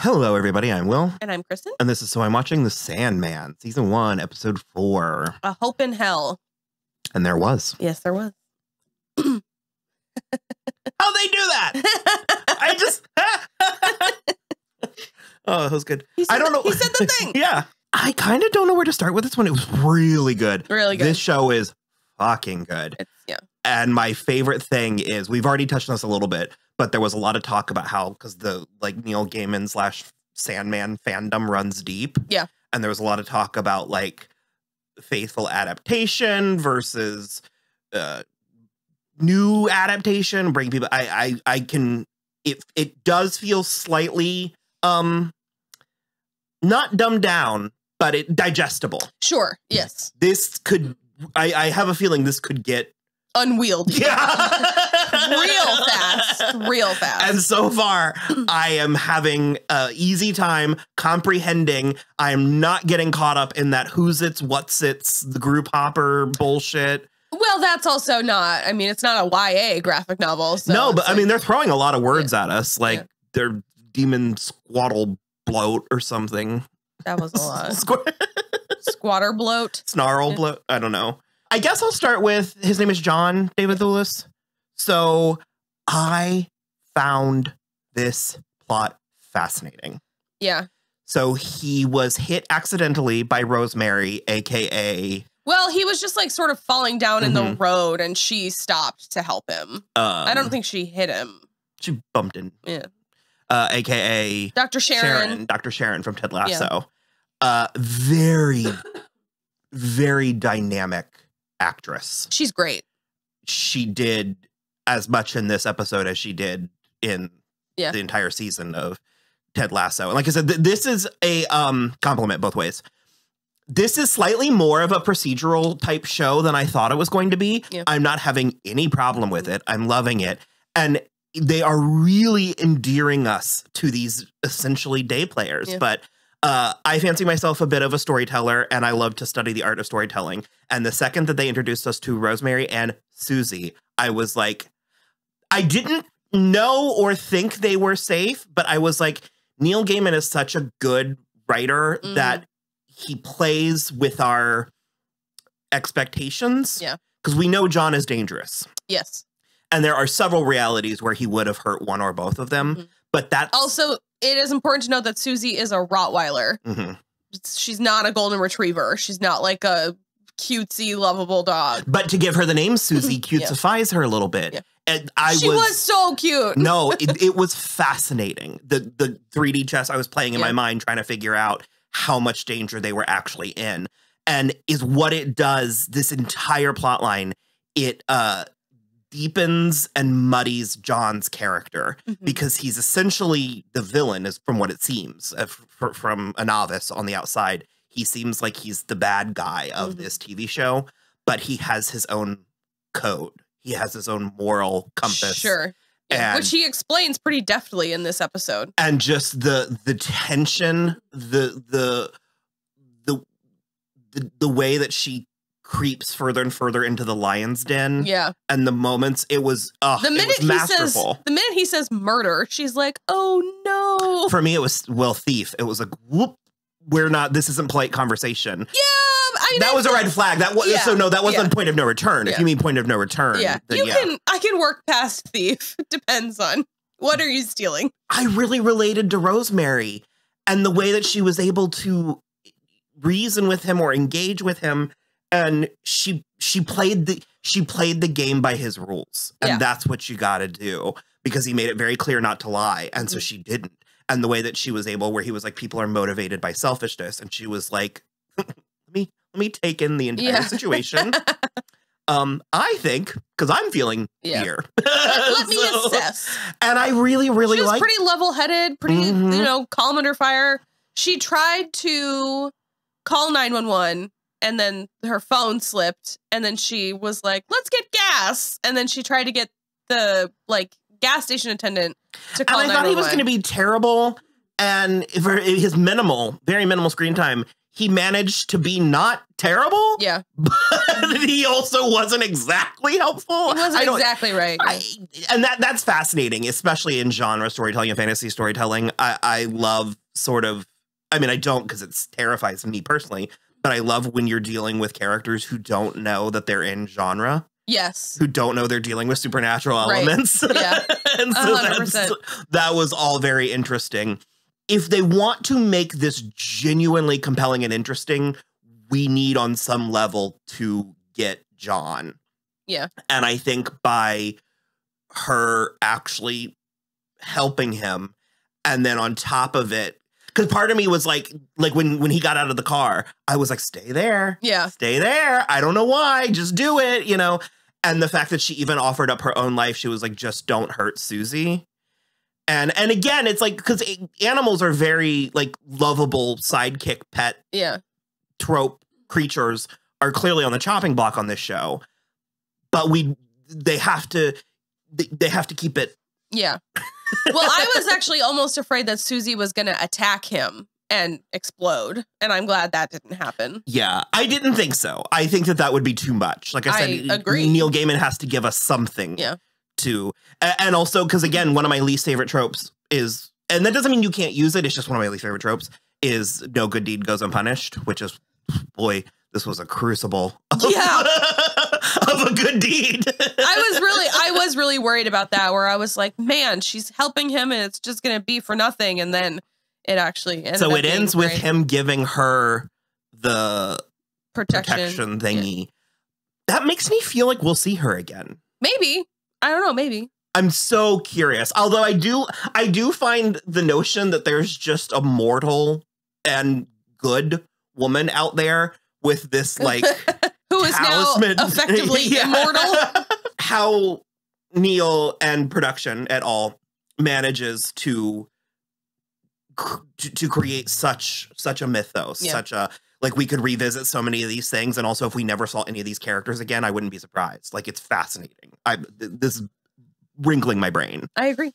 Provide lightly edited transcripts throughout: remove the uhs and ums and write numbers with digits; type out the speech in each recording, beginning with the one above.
Hello, everybody. I'm Will. And I'm Kristen. And this is So I'm Watching the Sandman, Season 1, Episode 4. A Hope in Hell. And there was. Yes, there was. How'd they do that? I just... Oh, that was good. I don't know. He said the thing. Yeah. I kind of don't know where to start with this one. It was really good. Really good. This show is fucking good. Yeah. And my favorite thing is, we've already touched on this a little bit, but there was a lot of talk about how, because the Neil Gaiman / Sandman fandom runs deep. Yeah. And there was a lot of talk about faithful adaptation versus new adaptation, bring people. I can, it does feel slightly not dumbed down, but it digestible. Sure. Yes. This could, I have a feeling this could get unwieldy. Yeah. Real fast. And so far, I am having an easy time comprehending. I am not getting caught up in that who's it's, what's it's, the group hopper bullshit. Well, that's also not, I mean, it's not a YA graphic novel. So no, but I mean, they're throwing a lot of words at us, they're demon squaddle bloat or something. That was a lot. Squatter bloat. Snarl bloat. I don't know. I guess I'll start with, his name is John David Thewlis. So I found this plot fascinating. Yeah. So he was hit accidentally by Rosemary, a.k.a. Well, he was just sort of falling down in the road and she stopped to help him. I don't think she hit him. She bumped in. Yeah. A.k.a. Dr. Sharon. Dr. Sharon from Ted Lasso. Yeah. Very, very dynamic actress. She's great. She did as much in this episode as she did in the entire season of Ted Lasso. And like I said, this is a compliment both ways. This is slightly more of a procedural type show than I thought it was going to be. Yeah. I'm not having any problem with it. I'm loving it. And they are really endearing us to these essentially day players. Yeah. But I fancy myself a bit of a storyteller, and I love to study the art of storytelling. And the second that they introduced us to Rosemary and Susie, I was like, I didn't know or think they were safe, but I was like, Neil Gaiman is such a good writer that he plays with our expectations. Yeah. Because we know John is dangerous. Yes. And there are several realities where he would have hurt one or both of them. But that's also, it is important to note that Susie is a Rottweiler. She's not a golden retriever. She's not like a cutesy, lovable dog. But to give her the name Susie cutesifies her a little bit. Yeah. And she was so cute. No, it was fascinating. The 3D chess I was playing in my mind, trying to figure out how much danger they were actually in. And is what it does, this entire plot line, it deepens and muddies John's character because he's essentially the villain, is from what it seems from a novice on the outside. He seems like he's the bad guy of this TV show, but he has his own code. He has his own moral compass. Sure. And, which he explains pretty deftly in this episode. And just the tension, the way that she creeps further and further into the lion's den. Yeah. And the moments, it was masterful. The minute he says murder, she's like, oh no. For me, it was, thief. It was like, whoop, this isn't polite conversation. Yeah. That was a red flag. That was that wasn't point of no return. If you mean point of no return, then I can work past thief. Depends on what are you stealing. I really related to Rosemary and the way that she was able to reason with him or engage with him, and she played the game by his rules, and that's what you got to do, because he made it very clear not to lie, and so she didn't. And the way that she was able, where he was like, people are motivated by selfishness, and she was like, let me take in the entire situation. I think, because I'm feeling fear. Let me assess. And I really, really she was like. Pretty level-headed, pretty calm under fire. She tried to call 911, and then her phone slipped, and then she was like, "Let's get gas," and then she tried to get the gas station attendant to call 911. And I thought he was going to be terrible, and for his very minimal screen time, he managed to be not terrible. Yeah. But he also wasn't exactly helpful. He wasn't exactly right. And that's fascinating, especially in genre storytelling and fantasy storytelling. I love sort of, I mean, I don't because it terrifies me personally, but I love when you're dealing with characters who don't know that they're in genre. Yes. Who don't know they're dealing with supernatural elements. Yeah. And so 100%. that was all very interesting. If they want to make this genuinely compelling and interesting, we need on some level to get John. Yeah. And I think by her actually helping him, and then on top of it, because part of me was like when he got out of the car, I was like, stay there. Yeah. Stay there. I don't know why. Just do it, you know? And the fact that she even offered up her own life, she was like, just don't hurt Susie. And again, it's like, because animals are very like lovable sidekick pet trope creatures are clearly on the chopping block on this show. But they have to keep it. Yeah. Well, I was actually almost afraid that Susie was going to attack him and explode. And I'm glad that didn't happen. Yeah, I didn't think so. I think that would be too much. Like I said, agree. Neil Gaiman has to give us something to. And also, because again, one of my least favorite tropes is, and that doesn't mean you can't use it, it's just one of my least favorite tropes, is no good deed goes unpunished, which is, boy, this was a crucible of a good deed. I was really worried about that, where I was like, man, she's helping him and it's just going to be for nothing. And then it actually ends So it ends with him giving her the protection thingy. Yeah. That makes me feel like we'll see her again. Maybe. I don't know. Maybe. I'm so curious. Although I do find the notion that there's just a mortal and good woman out there with this like who is talisman. Now effectively immortal. How Neil and production at all manages to create such a mythos, such a, like, we could revisit so many of these things, and also if we never saw any of these characters again, I wouldn't be surprised. Like, it's fascinating. This is wrinkling my brain. I agree.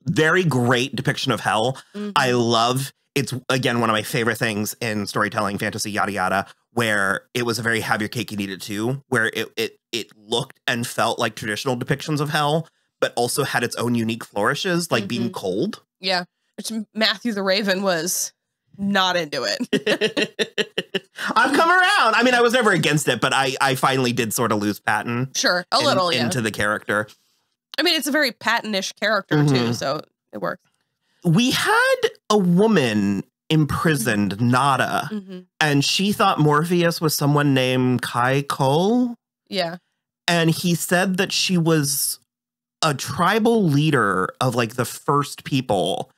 Very great depiction of hell. Mm-hmm. I love. It's, again, one of my favorite things in storytelling, fantasy, yada, yada, where it was a very have your cake and eat it too, where it looked and felt like traditional depictions of hell, but also had its own unique flourishes, like being cold. Yeah. Which Matthew the Raven was not into it. I've come around. I mean, I was never against it, but I finally did sort of lose Patton. Sure. A little, into the character. I mean, it's a very Patton-ish character too, so it works. We had a woman imprisoned, Nada, and she thought Morpheus was someone named Kai Cole. Yeah. And he said that she was a tribal leader of like the first people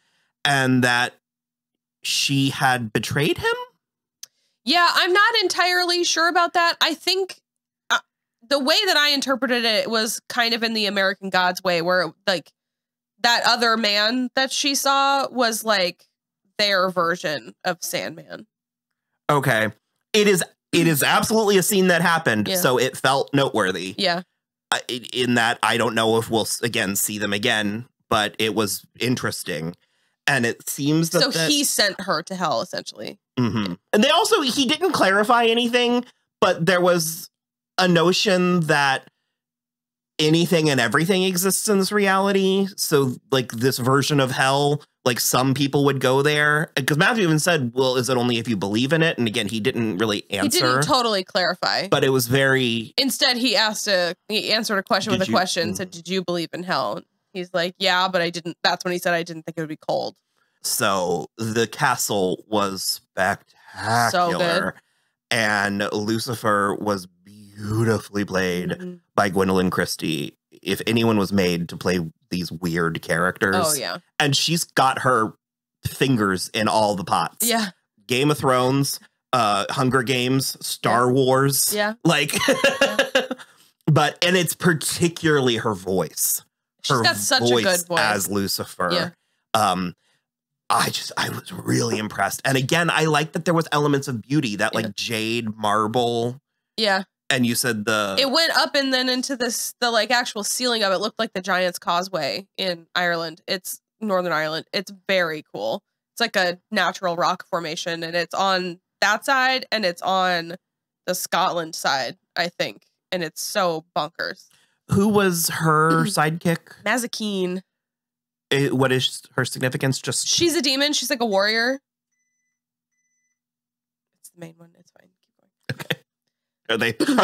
and that she had betrayed him. Yeah, I'm not entirely sure about that. I think the way that I interpreted it was kind of in the American Gods way, where like that other man that she saw was like their version of Sandman. Okay. It is absolutely a scene that happened, so it felt noteworthy. Yeah. In that, I don't know if we'll again see them again, but it was interesting. And it seems that he sent her to hell, essentially. And he didn't clarify anything, but there was a notion that anything and everything exists in this reality. So like this version of hell, like some people would go there. Because Matthew even said, well, is it only if you believe in it? And again, he didn't really answer. He didn't totally clarify. But it was very... Instead, he answered a question with a question, said, did you believe in hell? He's like, yeah, but I didn't. That's when he said, I didn't think it would be cold. So the castle was spectacular. So good. And Lucifer was beautifully played by Gwendoline Christie. If anyone was made to play these weird characters. Oh, yeah. And she's got her fingers in all the pots. Yeah. Game of Thrones, Hunger Games, Star Wars. Yeah. Like, and it's particularly her voice. She's got such a good voice as Lucifer. Yeah. I was really impressed. And again, I like that there was elements of beauty, that like jade marble. Yeah. And you said it went up and then into the like actual ceiling of it looked like the Giant's Causeway in Ireland. It's Northern Ireland. It's very cool. It's like a natural rock formation and it's on that side and it's on the Scotland side, I think. And it's so bonkers. Who was her sidekick? Mazikeen. What is her significance? Just she's a demon. She's like a warrior. It's the main one. It's fine. Keep going. Okay. Are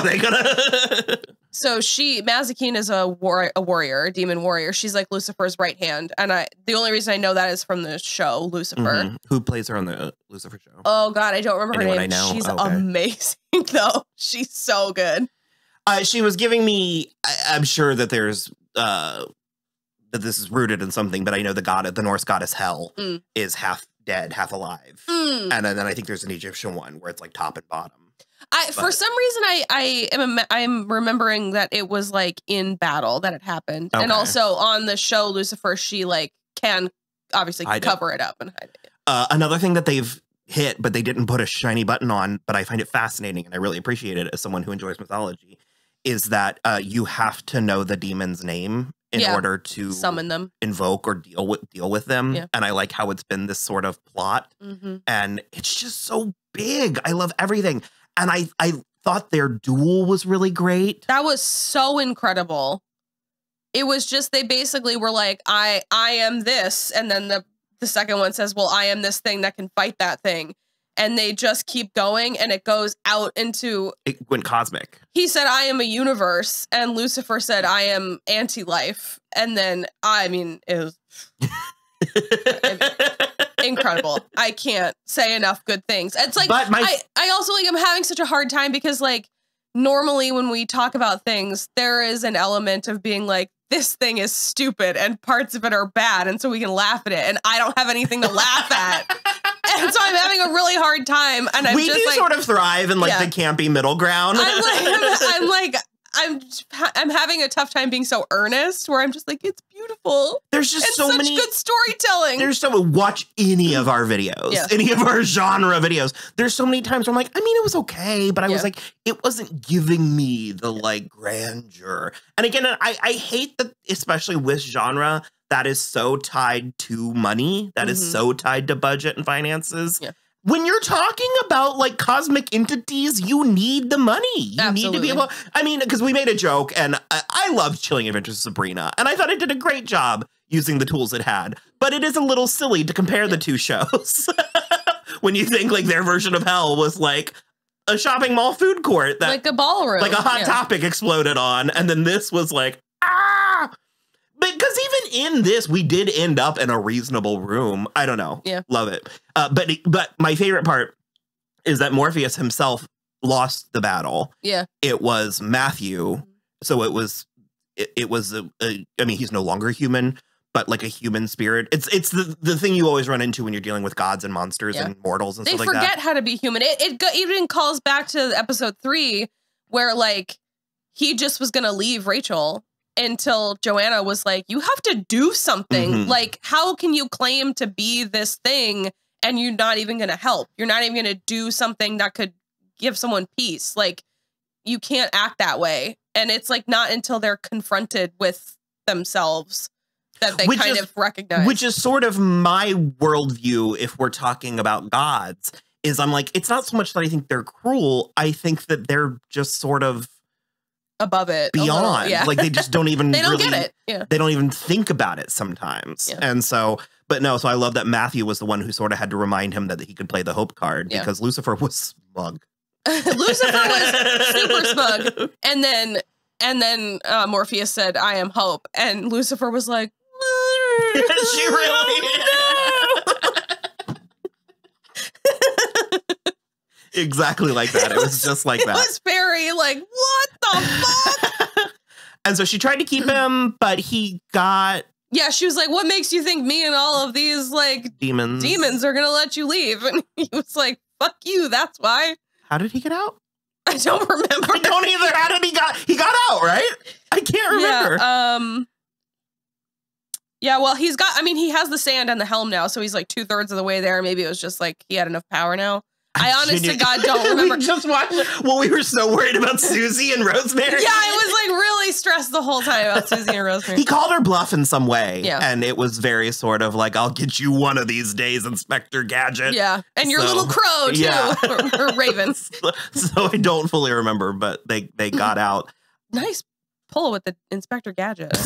they gonna? So Mazikeen is a warrior, a demon warrior. She's like Lucifer's right hand, and the only reason I know that is from the show Lucifer. Mm-hmm. Who plays her on the Lucifer show? Oh God, I don't remember her name. I know? She's amazing though. She's so good. She was giving me. I'm sure that there's that this is rooted in something, but I know the Norse goddess Hel is half dead, half alive, and then I think there's an Egyptian one where it's like top and bottom. For some reason, I'm remembering that it was like in battle that it happened, and also on the show Lucifer, she like can obviously cover it up and hide it. Another thing that they've hit, but they didn't put a shiny button on, but I find it fascinating and I really appreciate it as someone who enjoys mythology, is that you have to know the demon's name in order to summon them, invoke or deal with them. Yeah. And I like how it's been this sort of plot, and it's just so big. I love everything. And I thought their duel was really great. That was so incredible. It was just, they basically were like, I am this. And then the second one says, well, I am this thing that can fight that thing. And they just keep going, and it goes out into... It went cosmic. He said, I am a universe. And Lucifer said, I am anti-life. And then, I mean, it was... incredible. I can't say enough good things. It's like, I also like, I'm having such a hard time because like, normally when we talk about things, there is an element of being like, this thing is stupid and parts of it are bad. And so we can laugh at it. And I don't have anything to laugh at. And so I'm having a really hard time. And I'm just like, sort of thrive in like the campy middle ground. I'm having a tough time being so earnest where I'm just like, it's beautiful. There's just it's so such many good storytelling. Watch any of our videos, any of our genre videos. There's so many times where I'm like, I mean, it was okay, but I was like, it wasn't giving me the like grandeur. And again, I hate that, especially with genre that is so tied to money, that is so tied to budget and finances. Yeah. When you're talking about like cosmic entities, you need the money. You need to be able. I mean, because we made a joke, and I loved Chilling Adventures of Sabrina, and I thought it did a great job using the tools it had. But it is a little silly to compare the two shows when you think like their version of hell was like a shopping mall food court that like a ballroom, like a Hot Topic exploded on, and then this was like Because even in this, we did end up in a reasonable room. I don't know. Yeah. Love it. But my favorite part is that Morpheus himself lost the battle. Yeah. It was Matthew. So it was I mean, he's no longer human, but like a human spirit. It's the thing you always run into when you're dealing with gods and monsters and mortals and stuff like that. They forget how to be human. It even calls back to episode 3 where like he just was going to leave Rachel until Joanna was like, you have to do something. Like, how can you claim to be this thing and you're not even going to help? You're not even going to do something that could give someone peace. Like, you can't act that way. And it's like not until they're confronted with themselves that they kind of recognize. Which is sort of my worldview if we're talking about gods, is I'm like, it's not so much that I think they're cruel. I think that they're just sort of above it, beyond. Like they just don't even they don't get it. Yeah. They don't even think about it sometimes. Yeah. And so, but no, so I love that Matthew was the one who sort of had to remind him that he could play the hope card because Lucifer was smug. Lucifer was super smug. And then Morpheus said, I am hope. And Lucifer was like, she really exactly like that. It was just like that. It was very like, what the fuck? And so she tried to keep him, but he got... Yeah, she was like, what makes you think me and all of these like demons are going to let you leave? And he was like, fuck you, that's why. How did he get out? I don't remember. I don't either. How did he got out, right? I can't remember. Yeah, well, he has the sand and the helm now, so he's like 2/3 of the way there. Maybe it was just like he had enough power now. I honest to God don't remember. We just watched it. Well, we were so worried about Susie and Rosemary. Yeah, I was like really stressed the whole time about Susie and Rosemary. He called her bluff in some way. Yeah. And it was very sort of like, I'll get you one of these days, Inspector Gadget. Yeah. And your little crow, too. Yeah. or ravens. So I don't fully remember, but they got out. Nice pull with the Inspector Gadget.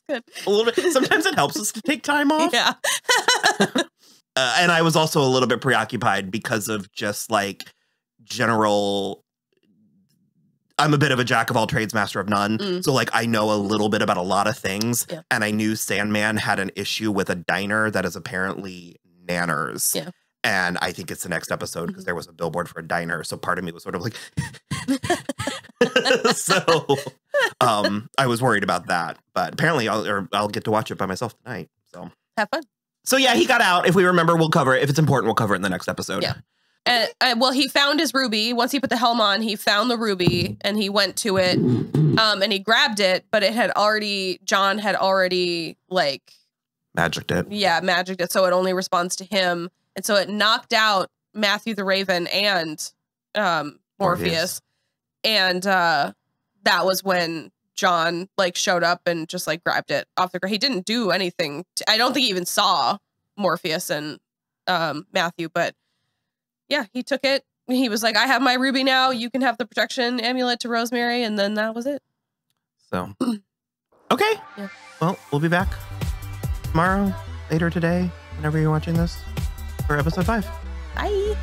Good. A little bit. Sometimes it helps us to take time off. Yeah. And I was also a little bit preoccupied because of just like general. I'm a bit of a jack of all trades, master of none. So like I know a little bit about a lot of things. Yeah. And I knew Sandman had an issue with a diner that is apparently Nanners. Yeah. And I think it's the next episode because there was a billboard for a diner. So part of me was sort of like, so I was worried about that. But apparently I'll get to watch it by myself tonight. So have fun. So yeah, he got out. If we remember, we'll cover it. If it's important, we'll cover it in the next episode. Yeah. Well, he found his ruby. Once he put the helm on, he found the ruby and he went to it and he grabbed it, but John had already like magicked it. Yeah, magicked it. So it only responds to him. And so it knocked out Matthew the Raven and Morpheus. And that was when John like showed up and just like grabbed it off the ground. He didn't do anything. I don't think he even saw Morpheus and Matthew, but yeah, he took it. He was like, I have my ruby now. You can have the protection amulet to Rosemary. And then that was it. So, okay. Yeah. Well, we'll be back tomorrow, later today, whenever you're watching this, for episode 5. Bye.